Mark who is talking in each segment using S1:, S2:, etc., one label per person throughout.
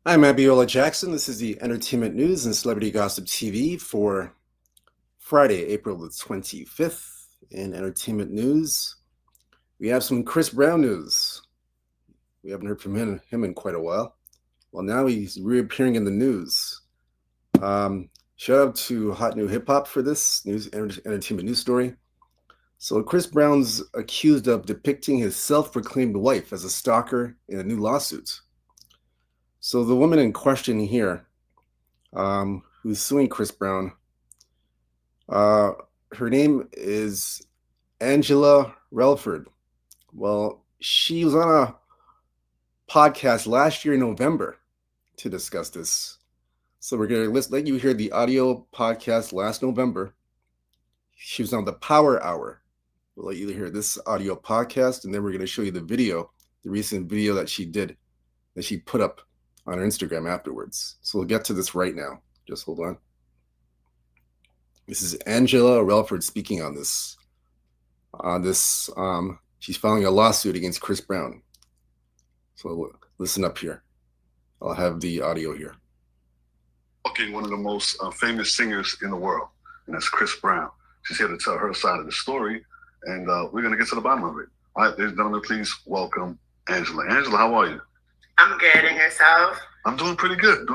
S1: I'm Abiola Jackson. This is the Entertainment News and Celebrity Gossip TV for Friday, April the 25th. In Entertainment News, we have some Chris Brown news. We haven't heard from him in quite a while. Well, now he's reappearing in the news. Shout out to Hot New Hip Hop for this entertainment news story. So, Chris Brown's accused of depicting his self proclaimed wife as a stalker in a new lawsuit. So, the woman in question here, who's suing Chris Brown, Uh, her name is Angela Relford. Well, she was on a podcast last year in November to discuss this. So we're going to let you hear the audio podcast last November. She was on the Power Hour. We'll let you hear this audio podcast, and then we're going to show you the video, the recent video that she did, that she put up on her Instagram afterwards. So we'll get to this right now. Just hold on. This is Angela Relford speaking on this. She's filing a lawsuit against Chris Brown. So listen up here. I'll have the audio here.
S2: One of the most famous singers in the world, and that's Chris Brown. She's here to tell her side of the story, and we're going to get to the bottom of it. All right, ladies and gentlemen, please welcome Angela. Angela, how are you?
S3: I'm good, and yourself?
S2: I'm doing pretty good,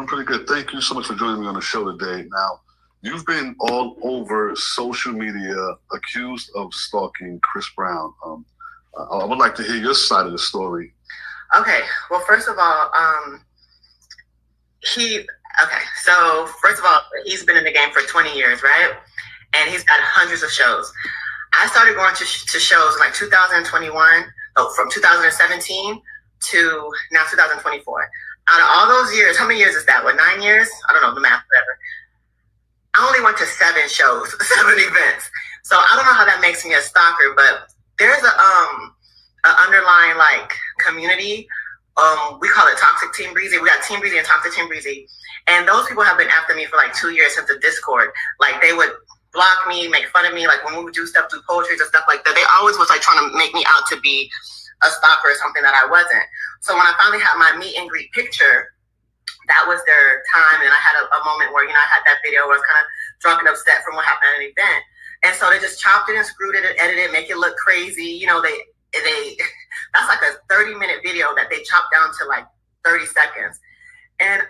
S2: Thank you so much for joining me on the show today. Now, you've been all over social media accused of stalking Chris Brown. I would like to hear your side of the story.
S3: Okay. Well, first of all, so first of all, he's been in the game for 20 years, right? And he's got hundreds of shows. I started going to shows like 2021, from 2017 to now 2024. Out of all those years, how many years is that? What, 9 years? I don't know the math, whatever. I only went to 7 shows, 7 events. So I don't know how that makes me a stalker, but there's a underlying like community. We call it Toxic Team Breezy. We got Team Breezy and Toxic Team Breezy. And those people have been after me for like 2 years since the Discord. Like they would block me, make fun of me, like when we would do stuff, do poetry and stuff like that. They always was like trying to make me out to be a stalker or something that I wasn't. So when I finally had my meet and greet picture, that was their time. And I had a moment where, I had that video where I was kind of drunk and upset from what happened at an event. And so they just chopped it and screwed it and edited it, make it look crazy. They that's like a 30-minute video that they chopped down to like 30 seconds. And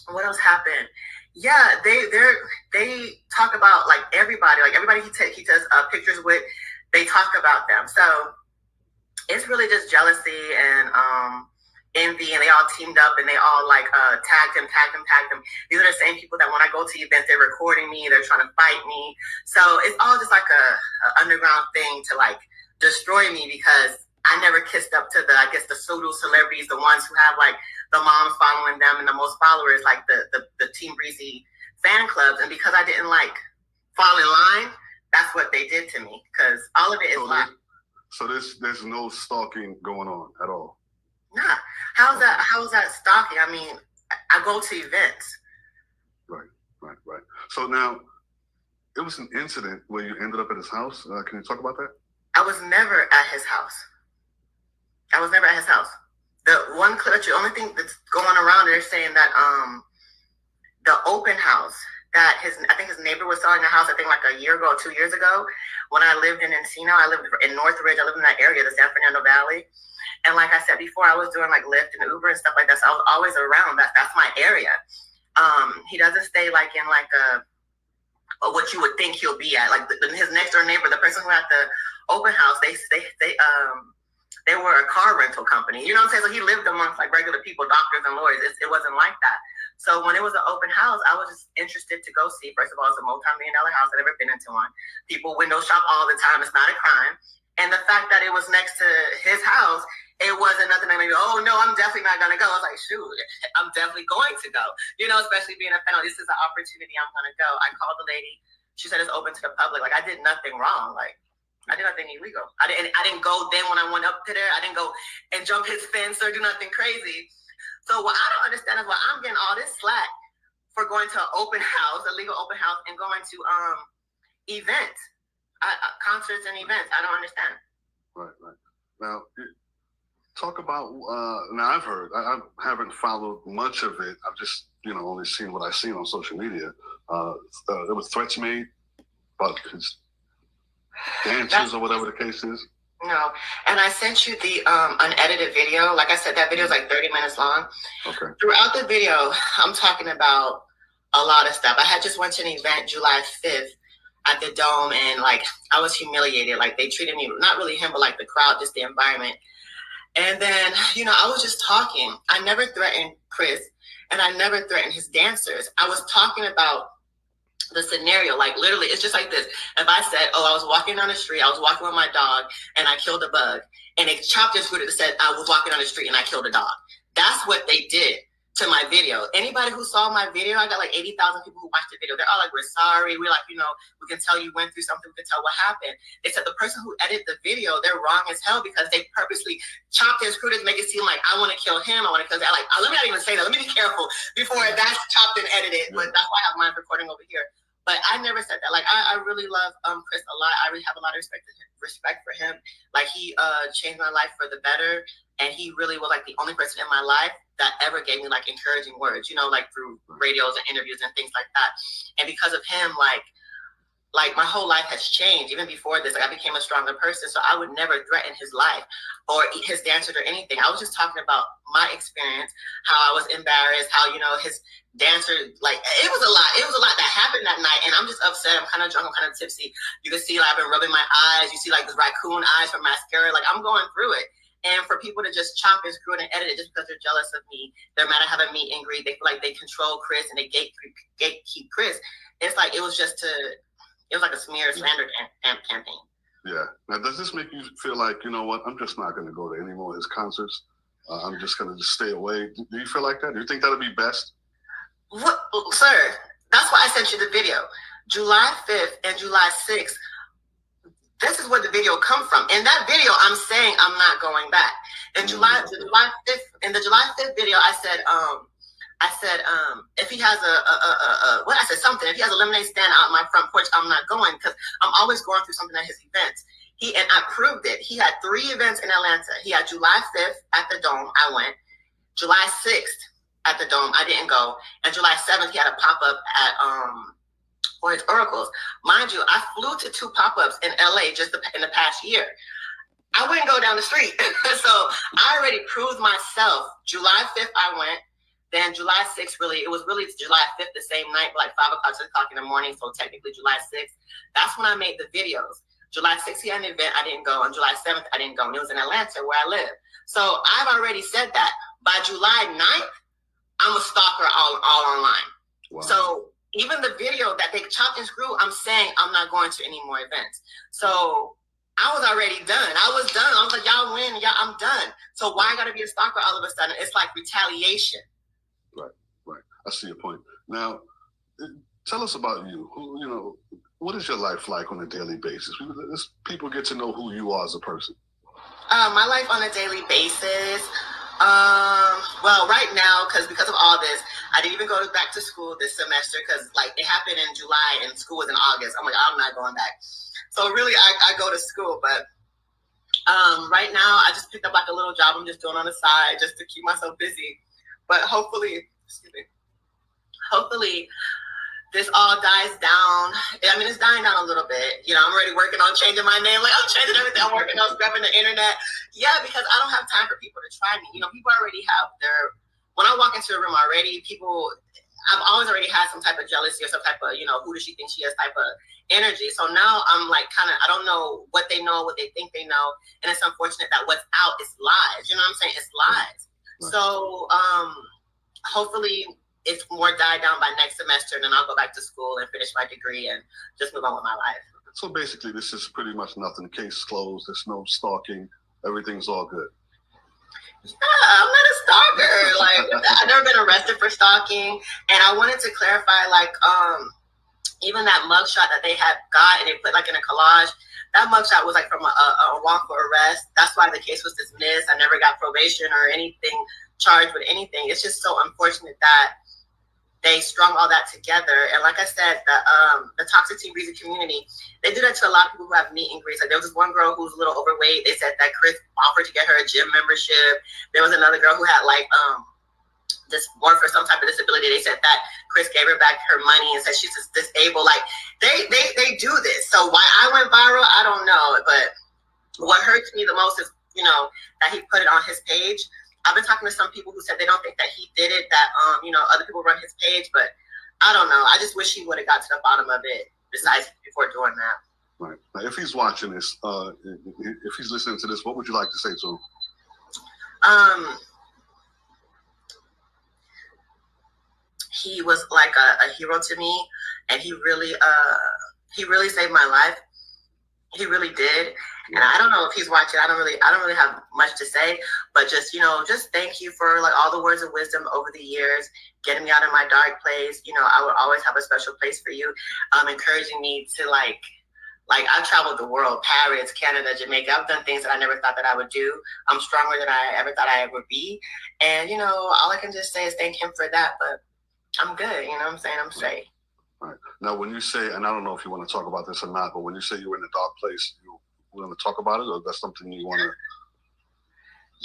S3: what else happened? Yeah, they talk about like everybody he does pictures with, they talk about them. So it's really just jealousy and envy, and they all teamed up and they all like tagged him. These are the same people that when I go to events, they're recording me, they're trying to fight me. So it's all just like a underground thing to like destroy me, because I never kissed up to the pseudo celebrities, the ones who have like the moms following them and the most followers, like the Team Breezy fan clubs. And because I didn't like fall in line, that's what they did to me, because all of it is live.
S2: So there's no stalking going on at all?
S3: Nah. How is that stalking? I mean, I go to events.
S2: Right. So now, it was an incident where you ended up at his house. Can you talk about that?
S3: I was never at his house. The only thing that's going around, they're saying that the open house that I think his neighbor was selling a house, I think like a year ago, 2 years ago, when I lived in Encino. I lived in Northridge. I lived in that area, the San Fernando Valley. And like I said before, I was doing like Lyft and Uber and stuff like that. So I was always around. That's my area. He doesn't stay like in like what you would think he'll be at. Like his next door neighbor, the person who had the open house, they were a car rental company. You know what I'm saying? So he lived amongst like regular people, doctors and lawyers. It wasn't like that. So when it was an open house, I was just interested to go see. First of all, it's a multi-million-dollar house. I've never been into one. People window shop all the time. It's not a crime. And the fact that it was next to his house, it wasn't nothing that made me, oh no, I'm definitely not going to go. I was like, shoot, I'm definitely going to go. Especially being a fan, this is an opportunity, I'm going to go. I called the lady. She said it's open to the public. Like, I did nothing wrong. Like, I did nothing illegal. I didn't go then when I went up to there. I didn't go and jump his fence or do nothing crazy. So what I don't understand is why I'm getting all this slack for going to an open house, a legal open house, and going to events, concerts and events. I don't understand.
S2: Right. Now, talk about. Now I've heard. I haven't followed much of it. I've just only seen what I've seen on social media. There were threats made about his dances or whatever the case is.
S3: No, and I sent you the unedited video. Like I said, that video is like 30 minutes long.
S2: Okay.
S3: Throughout the video, I'm talking about a lot of stuff. I had just went to an event July 5th at the Dome, and like I was humiliated. Like they treated me, not really him, but like the crowd, just the environment. And then, I was just talking. I never threatened Chris, and I never threatened his dancers. I was talking about the scenario, like literally, it's just like this. If I said, I was walking down the street, I was walking with my dog, and I killed a bug, and they chopped his foot and said, I was walking down the street and I killed a dog. That's what they did to my video. Anybody who saw my video, I got like 80,000 people who watched the video. They're all like, we're sorry. We're like, we can tell you went through something. We can tell what happened. They said the person who edited the video, they're wrong as hell because they purposely chopped his crew to make it seem like I want to kill him. I want to kill that. Like, let me not even say that. Let me be careful before that's chopped and edited. But that's why I have my recording over here. But I never said that. Like, I really love Chris a lot. I really have a lot of respect for him. Like, he changed my life for the better. And he really was like the only person in my life that ever gave me like encouraging words, like through radios and interviews and things like that. And because of him, like my whole life has changed. Even before this, like I became a stronger person. So I would never threaten his life or his dancers or anything. I was just talking about my experience, how I was embarrassed, how, his dancer, like it was a lot. It was a lot that happened that night. And I'm just upset. I'm kind of drunk. I'm kind of tipsy. You can see like I've been rubbing my eyes. You see like this raccoon eyes from mascara. Like I'm going through it. And for people to just chop and screw it and edit it just because they're jealous of me, they're mad at having meet and greet, they feel like they control Chris and they gatekeep Chris. It's like it was like a smear slander campaign.
S2: Yeah. Now, does this make you feel like, what, I'm just not going to go to any more of his concerts? I'm just going to stay away. Do you feel like that? Do you think that would be best?
S3: What, sir, that's why I sent you the video. July 5th and July 6th. This is where the video come from. In that video, I'm saying I'm not going back. In the July 5th video, I said, if he has if he has a lemonade stand out my front porch, I'm not going because I'm always going through something at his events. And I proved it. He had 3 events in Atlanta. He had July 5th at the Dome. I went. July 6th at the Dome. I didn't go. And July 7th, he had a pop-up at, for his oracles. Mind you, I flew to 2 pop-ups in LA just in the past year. I wouldn't go down the street. So I already proved myself. July 5th, I went. Then July 6th, it was really July 5th the same night, like 5 o'clock, 6 o'clock in the morning. So technically July 6th. That's when I made the videos. July 6th, he had an event. I didn't go. On July 7th, I didn't go. And it was in Atlanta where I live. So I've already said that. By July 9th, I'm a stalker all online. Wow. So even the video that they chopped and screwed, I'm saying I'm not going to any more events. So I was already done. I was done. I was like, y'all win. I'm done. So why I got to be a stalker all of a sudden? It's like retaliation.
S2: Right. I see your point. Now, tell us about you. What is your life like on a daily basis? People get to know who you are as a person.
S3: My life on a daily basis. Well, right now, because of all this, I didn't even go back to school this semester because like it happened in July and school was in August. I'm like, I'm not going back. So really, I go to school, but right now I just picked up like a little job I'm just doing on the side just to keep myself busy. But hopefully this all dies down. I mean, it's dying down a little bit. I'm already working on changing my name. Like, I'm changing everything. I'm working on scrubbing the internet. Yeah, because I don't have time for people to try me. People already have when I walk into a room already, I've always already had some type of jealousy or some type of, who does she think she is type of energy. So now I'm like I don't know what they know, what they think they know. And it's unfortunate that what's out is lies. You know what I'm saying? It's lies. Right. So hopefully it's more died down by next semester, and then I'll go back to school and finish my degree and just move on with my life.
S2: So basically, this is pretty much nothing. Case closed. There's no stalking. Everything's all good.
S3: Yeah, I'm not a stalker. Like, I've never been arrested for stalking. And I wanted to clarify, like, even that mugshot that they had got and they put like in a collage, that mugshot was like from a wrongful arrest. That's why the case was dismissed. I never got probation or anything charged with anything. It's just so unfortunate that they strung all that together. And like I said, the Toxic Team Breezy community, they do that to a lot of people who have meet and greets. Like there was this one girl who was a little overweight. They said that Chris offered to get her a gym membership. There was another girl who had like this born for some type of disability. They said that Chris gave her back her money and said she's just disabled. Like they do this. So why I went viral, I don't know. But what hurts me the most is, you know, that he put it on his page. I've been talking to some people who said they don't think that he did it, that you know, other people run his page, but I don't know. I just wish he would have got to the bottom of it besides before doing that.
S2: Right. Now, if he's watching this, if he's listening to this, what would you like to say to him?
S3: He was like a hero to me, and he really saved my life. He really did. And I don't know if he's watching. I don't really have much to say, but just, you know, just thank you for like all the words of wisdom over the years, getting me out of my dark place. You know, I would always have a special place for you, encouraging me to like I've traveled the world, Paris, Canada, Jamaica. I've done things that I never thought that I would do. I'm stronger than I ever thought I would be. And, you know, all I can just say is thank him for that. But I'm good. You know what I'm saying? I'm straight.
S2: Right. Now, when you say, and I don't know if you want to talk about this or not, but when you say you were in a dark place, you want to talk about it, or that's something you want to?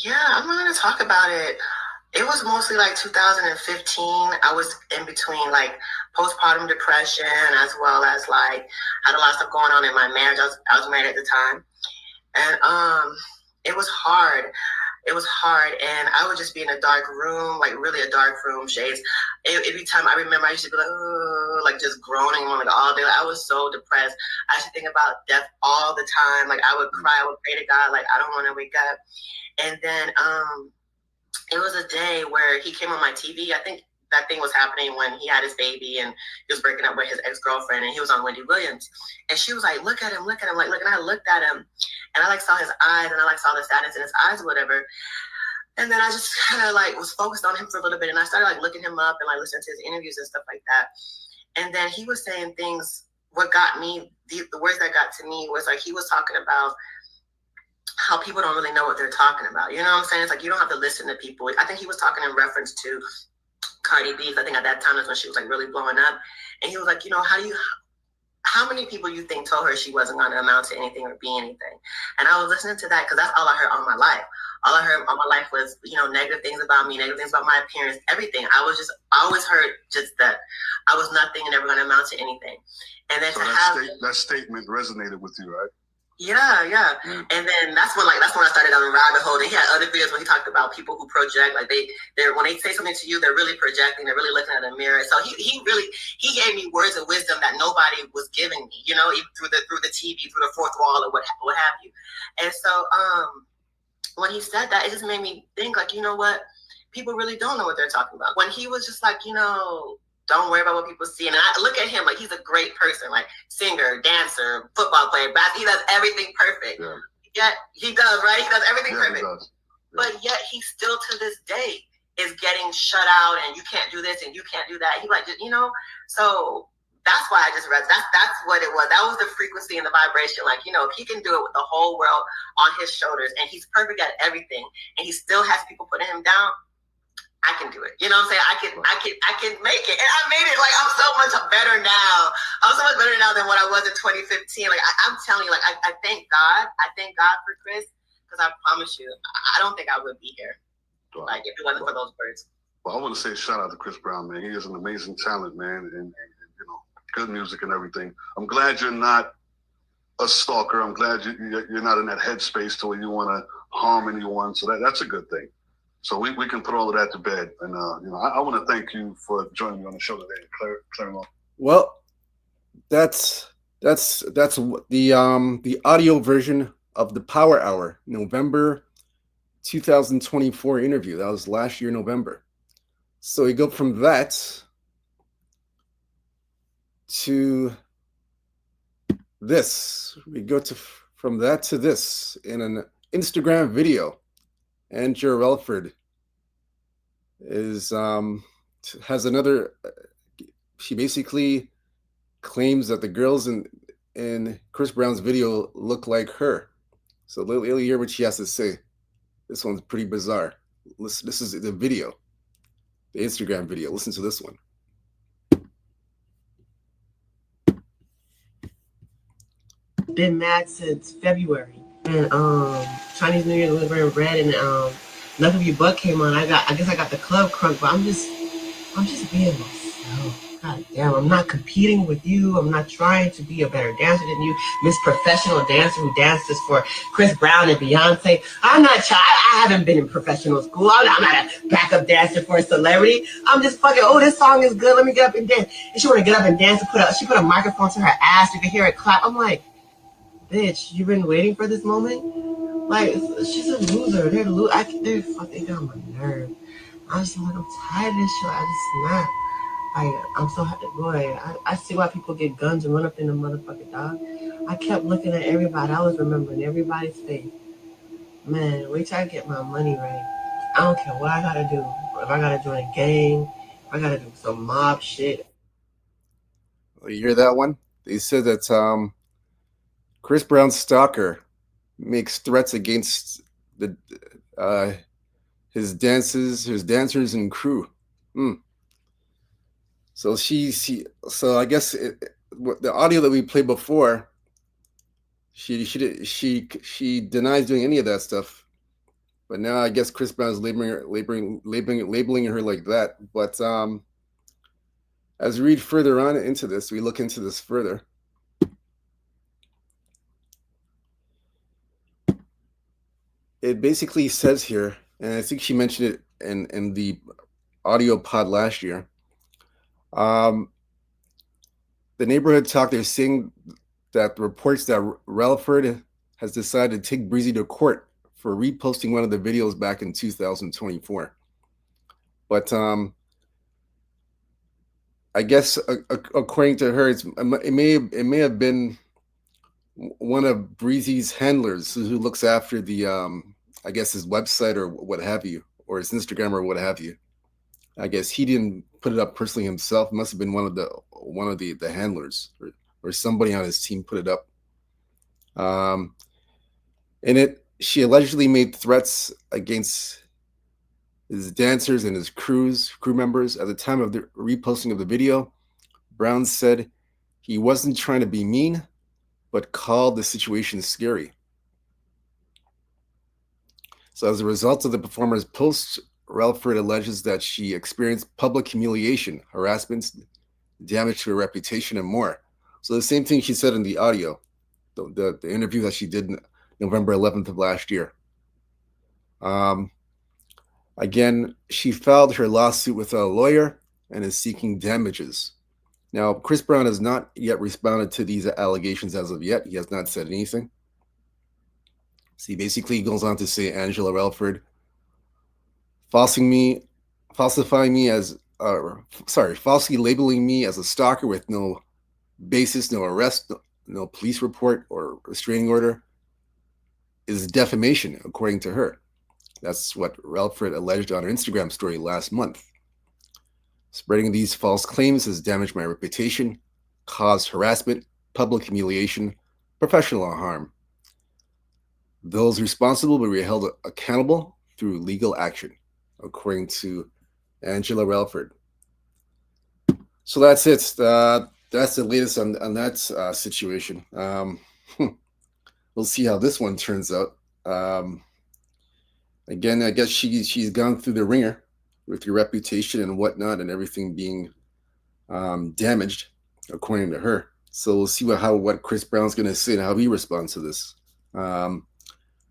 S3: Yeah, I'm going to talk about it. It was mostly like 2015. I was in between like postpartum depression, as well as like had a lot of stuff going on in my marriage. I was married at the time, and it was hard. It was hard, and I would just be in a dark room, like really a dark room, shades. Every time I remember, I used to be like, oh, like just groaning like all day. Like, I was so depressed. I used to think about death all the time. Like I would cry, I would pray to God, like I don't want to wake up. And then it was a day where he came on my TV. I think that thing was happening when he had his baby and he was breaking up with his ex-girlfriend, and he was on Wendy Williams. And she was like, look at him. Like, look. And I looked at him, and I like saw his eyes, and I like saw the sadness in his eyes or whatever. And then I just kind of like was focused on him for a little bit, and I started like looking him up and like listening to his interviews and stuff like that. And then he was saying things, what got me, the words that got to me was like, he was talking about how people don't really know what they're talking about. You know what I'm saying? It's like, you don't have to listen to people. I think he was talking in reference to Cardi B. I think at that time was when she was like really blowing up. And he was like, you know, how many people you think told her she wasn't going to amount to anything or be anything? And I was listening to that because that's all I heard all my life. All I heard all my life was, you know, negative things about me, negative things about my appearance, everything. I always heard just that I was nothing and never going to amount to anything. And then
S2: so that statement resonated with you, right?
S3: Yeah. And then that's when I started on a rabbit hole. And he had other videos where he talked about people who project, like they're when they say something to you, they're really projecting, they're really looking at a mirror. So he gave me words of wisdom that nobody was giving me, you know, even through the TV, through the fourth wall, or what have you. And so when he said that, it just made me think, like, you know what, people really don't know what they're talking about. When he was just like, you know, don't worry about what people see. And I look at him like he's a great person, like singer, dancer, football player, he does everything perfect. Yeah. Yet he does, right? He does everything perfect. He does. Yeah. But yet he still to this day is getting shut out, and you can't do this and you can't do that. He like, you know, so that's why I just read. That's what it was. That was the frequency and the vibration. Like, you know, if he can do it with the whole world on his shoulders, and he's perfect at everything, and he still has people putting him down, I can do it. You know what I'm saying? I can make it. And I made it. Like, I'm so much better now. I'm so much better now than what I was in 2015. Like, I'm telling you, like, I thank God. I thank God for Chris, because I promise you, I don't think I would be here. Wow. Like, if it wasn't for those words.
S2: Well, I want to say shout out to Chris Brown, man. He is an amazing talent, man, and you know, good music and everything. I'm glad you're not a stalker. I'm glad you're not in that headspace to where you want to harm anyone. So that's a good thing. So we can put all of that to bed. And, you know, I want to thank you for joining me on the show today, clearing up.
S1: Well, that's the audio version of the Power Hour, November 2024 interview. That was last year, November. So we go from that to this. We go from that to this in an Instagram video. Andrea Relford has another. She basically claims that the girls in Chris Brown's video look like her. So let me hear what she has to say. This one's pretty bizarre. Listen, this is the video, the Instagram video. Listen to this one.
S4: been mad since February. And Chinese New Year was wearing red, and Luck of You Buck came on. I guess I got the club crunk, but I'm just being myself. God damn, I'm not competing with you. I'm not trying to be a better dancer than you, Miss Professional Dancer who dances for Chris Brown and Beyonce. I'm not trying. I haven't been in professional school. I'm not a backup dancer for a celebrity. I'm just fucking, oh, this song is good. Let me get up and dance. And she want to get up and dance and she put a microphone to her ass. You can hear it clap. I'm like, bitch, you've been waiting for this moment? Like, she's a loser. They're fucking on my nerve. I was like, I'm tired of this shit. I just not. I'm so happy, boy. I see why people get guns and run up in the motherfucking dog. I kept looking at everybody. I was remembering everybody's face. Man, wait till I get my money right. I don't care what I gotta do. If I gotta join a gang, if I gotta do some mob shit.
S1: You hear that one? They said that Chris Brown's stalker makes threats against his dancers and crew. So so I guess the audio that we played before, she denies doing any of that stuff, but now I guess Chris Brown is labeling her like that. But as we read further on into this, we look into this further. It basically says here, and I think she mentioned it in the audio pod last year. The neighborhood talk, they're saying that the reports that Relaford has decided to take Breezy to court for reposting one of the videos back in 2024. But I guess according to her, it may have been one of Breezy's handlers who looks after the I guess his website or what have you, or his Instagram or what have you. I guess he didn't put it up personally himself. It must have been one of the handlers or somebody on his team put it up. She allegedly made threats against his dancers and his crew members. At the time of the reposting of the video, Brown said he wasn't trying to be mean, but called the situation scary. So as a result of the performer's post, Relaford alleges that she experienced public humiliation, harassment, damage to her reputation, and more. So the same thing she said in the audio, the interview that she did November 11th of last year. Again, she filed her lawsuit with a lawyer and is seeking damages. Now, Chris Brown has not yet responded to these allegations as of yet. He has not said anything. So he basically goes on to say Angela Relaford falsely labeling me as a stalker with no basis, no arrest, no police report or restraining order is defamation, according to her. That's what Relaford alleged on her Instagram story last month. Spreading these false claims has damaged my reputation, caused harassment, public humiliation, professional harm. Those responsible will be held accountable through legal action, according to Angela Relaford. So that's it. That's the latest on that situation. We'll see how this one turns out. Again, I guess she's gone through the ringer with your reputation and whatnot, and everything being damaged, according to her. So we'll see what Chris Brown's going to say and how he responds to this.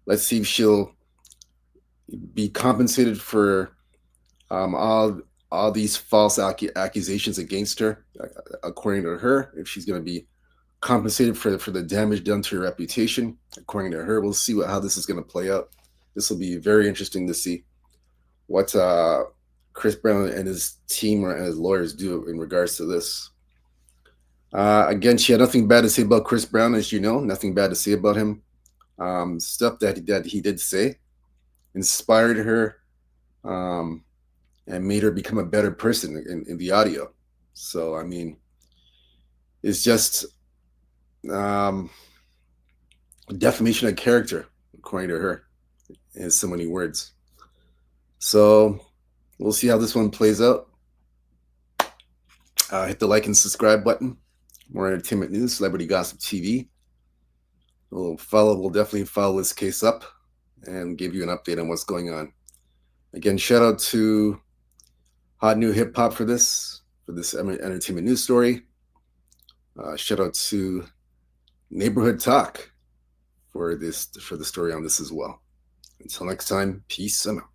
S1: Let's see if she'll be compensated for all these false accusations against her, according to her. If she's going to be compensated for the damage done to her reputation, according to her. We'll see how this is going to play out. This will be very interesting to see what Chris Brown and his team and his lawyers do in regards to this. Again, she had nothing bad to say about Chris Brown, as you know, nothing bad to say about him. Stuff that he did say inspired her and made her become a better person in the audio. So, I mean, it's just defamation of character, according to her, in so many words. So we'll see how this one plays out. Hit the like and subscribe button. More entertainment news, Celebrity Gossip TV. We'll definitely follow this case up and give you an update on what's going on. Again, shout out to Hot New Hip Hop for this entertainment news story. Shout out to Neighborhood Talk for the story on this as well. Until next time, peace and out.